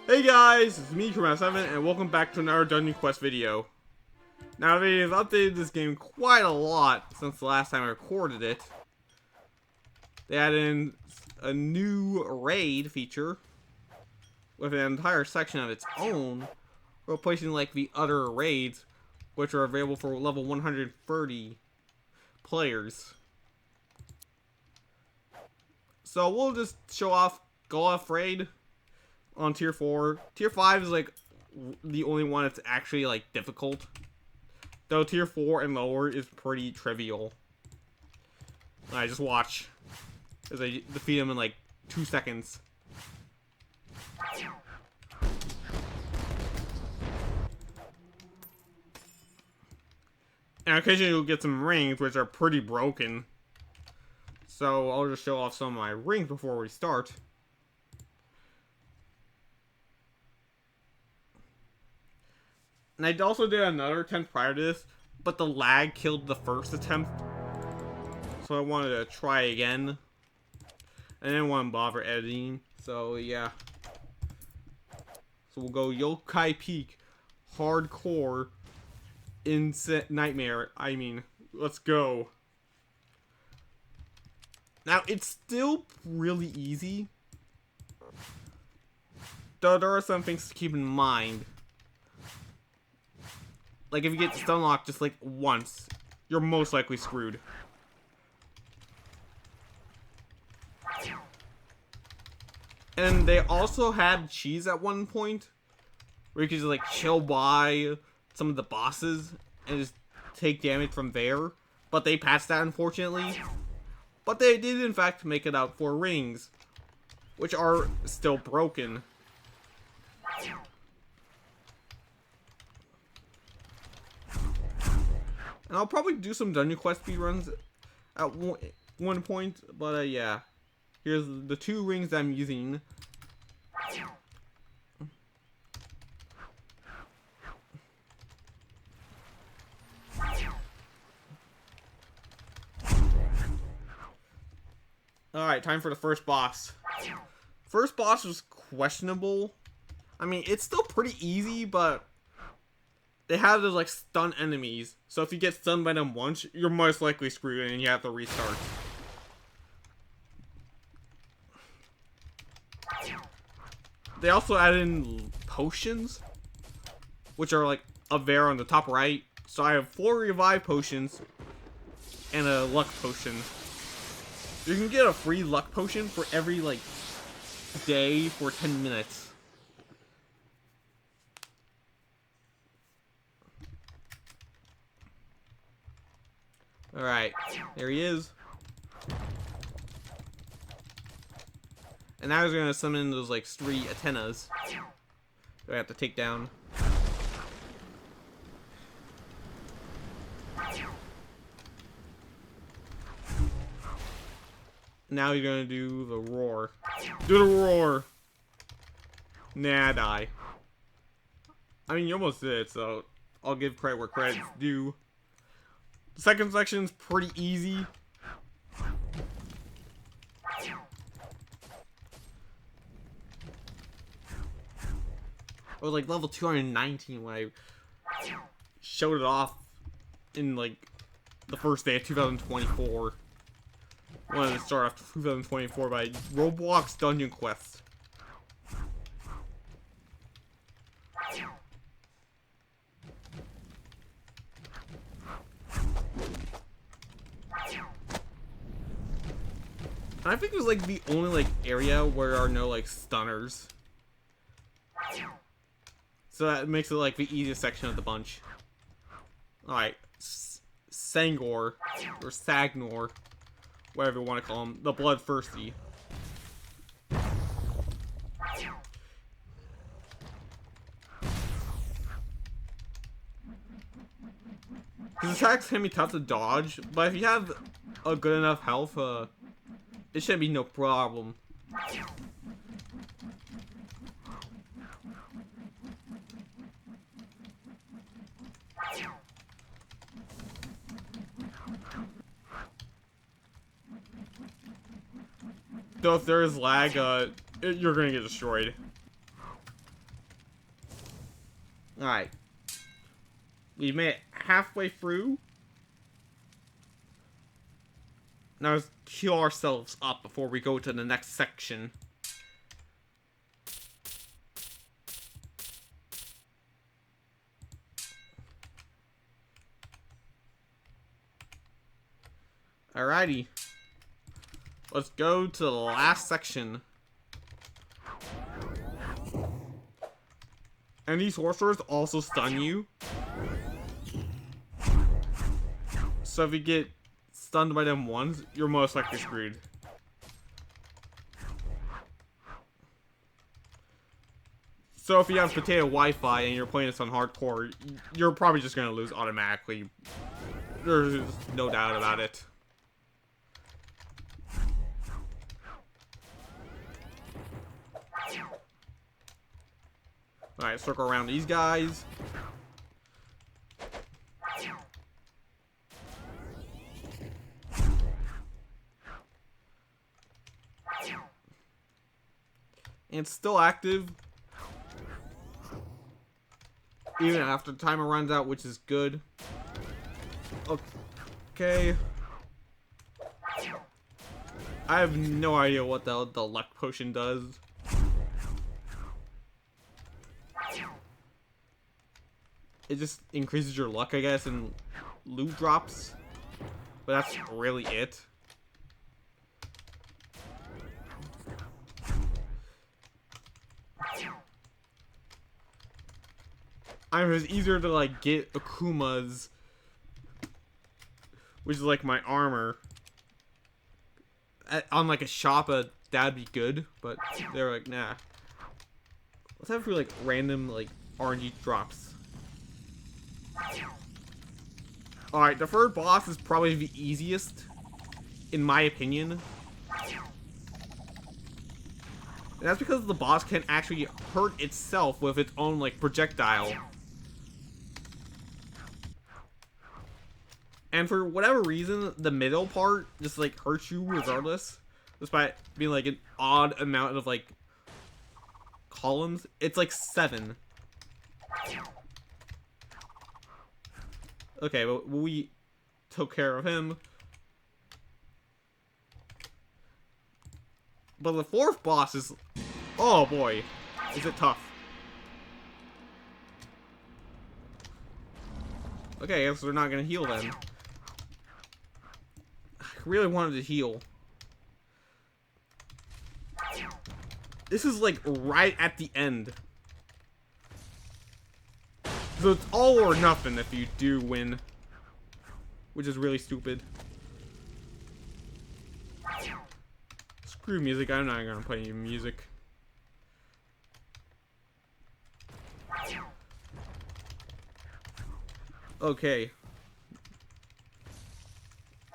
Hey guys, it's me, Kermass7, and welcome back to another Dungeon Quest video. Now they've updated this game quite a lot since the last time I recorded it. They added in a new raid feature with an entire section of its own, replacing like the other raids, which are available for level 130 players. So we'll just show off Goliath Raid on tier 4. Tier 5 is like the only one that's actually like difficult. Though tier 4 and lower is pretty trivial. Alright, just watch as I defeat him in like 2 seconds. And occasionally you'll get some rings which are pretty broken. So I'll just show off some of my rings before we start. And I also did another attempt prior to this, but the lag killed the first attempt. So I wanted to try again. I didn't want to bother editing, so yeah. So we'll go Yokai Peak Hardcore Nightmare. Let's go. Now, it's still really easy. Though there are some things to keep in mind. Like, if you get stun locked just, like, once, you're most likely screwed. And they also had cheese at one point, where you could just, like, chill by some of the bosses and just take damage from there. But they patched that, unfortunately. But they did, in fact, make it out for rings, which are still broken. And I'll probably do some Dungeon Quest speedruns at one point, but yeah. Here's the 2 rings I'm using. Alright, time for the first boss. First boss was questionable. I mean, it's still pretty easy, but they have those, like, stun enemies. So if you get stunned by them once, you're most likely screwed and you have to restart. They also added in potions, which are, like, up there on the top right. So I have 4 revive potions and a luck potion. You can get a free luck potion for every, like, day for 10 minutes. Alright, there he is. And now he's gonna summon those, like, 3 antennas that I have to take down. Now you're gonna do the roar. Do the roar! Nah, die. I mean, you almost did it, so I'll give credit where credit's due. The second section's pretty easy. I was like level 219 when I showed it off in like the first day of 2024. Wanted to start off 2024 by Roblox Dungeon Quest. And I think it was like the only like area where there are no like stunners. So that makes it like the easiest section of the bunch. Alright, Sangor, or Sagnor, whatever you want to call him, the Bloodthirsty. His attacks can be tough to dodge, but if you have a good enough health, it should be no problem. Though if there is lag, you're gonna get destroyed. Alright. We've made it halfway through. Now let's heal ourselves up before we go to the next section. Alrighty. Let's go to the last section. And these sorcerers also stun you. So if you get stunned by them once, you're most likely screwed. So if you have potato Wi-Fi and you're playing this on hardcore, you're probably just gonna lose automatically. There's no doubt about it. Alright, circle around these guys. And it's still active. Even after the timer runs out, which is good. Okay. I have no idea what the luck potion does. It just increases your luck, I guess, and loot drops. But that's really it. I mean, it's easier to, like, get Akuma's, which is, like, my armor, on, like, a shop, that'd be good, but they're like, nah. Let's have for, like, random, like, RNG drops. Alright, the third boss is probably the easiest, in my opinion. And that's because the boss can actually hurt itself with its own, like, projectile. And for whatever reason, the middle part just, like, hurts you regardless. Despite being, like, an odd amount of, like, columns. It's, like, 7. Okay, but we took care of him. But the fourth boss is... Oh, boy. Is it tough. Okay, I guess we're not gonna heal then. I really wanted to heal. This is, like, right at the end. So it's all or nothing if you do win. Which is really stupid. Screw music, I'm not gonna play any music. Okay.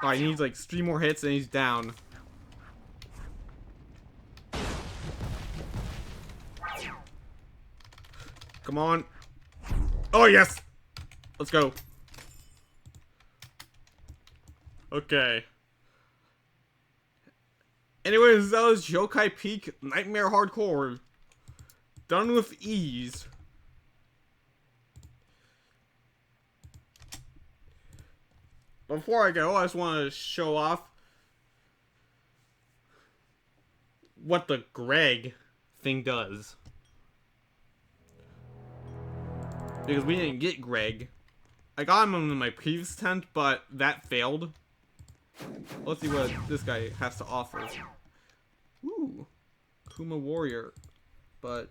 Alright, he needs like 3 more hits and he's down. Come on. Oh, yes! Let's go. Okay. Anyways, that was Yokai Peak Nightmare Hardcore. Done with ease. Before I go, I just want to show off what the Greg thing does. Because we didn't get Greg. I got him in my previous tent, but that failed. Let's see what this guy has to offer. Ooh. Kuma Warrior. But...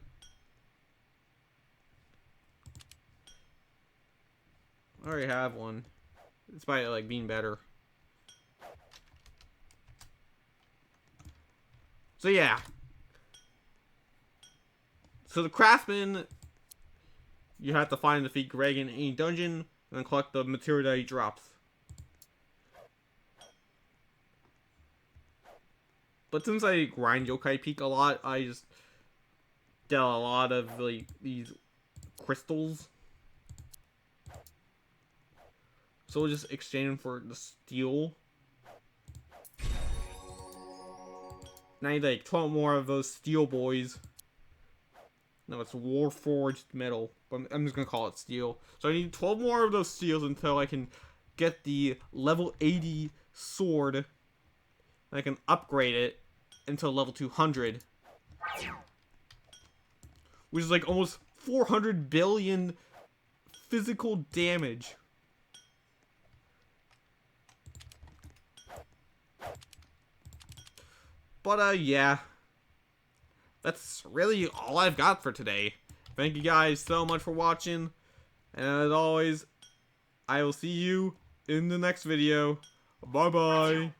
I already have one. Despite like being better. So yeah. So the craftsman, you have to find the defeat Greg in any dungeon and collect the material that he drops. But since I grind Yokai Peak a lot, I just get a lot of like these crystals. So we'll just exchange them for the steel. Now I need like 12 more of those steel boys. No, it's Warforged metal. But I'm just gonna call it steel. So I need 12 more of those steels until I can get the level 80 sword. And I can upgrade it until level 200. Which is like almost 400 billion physical damage. But yeah. That's really all I've got for today. Thank you guys so much for watching. And as always, I will see you in the next video. Bye bye.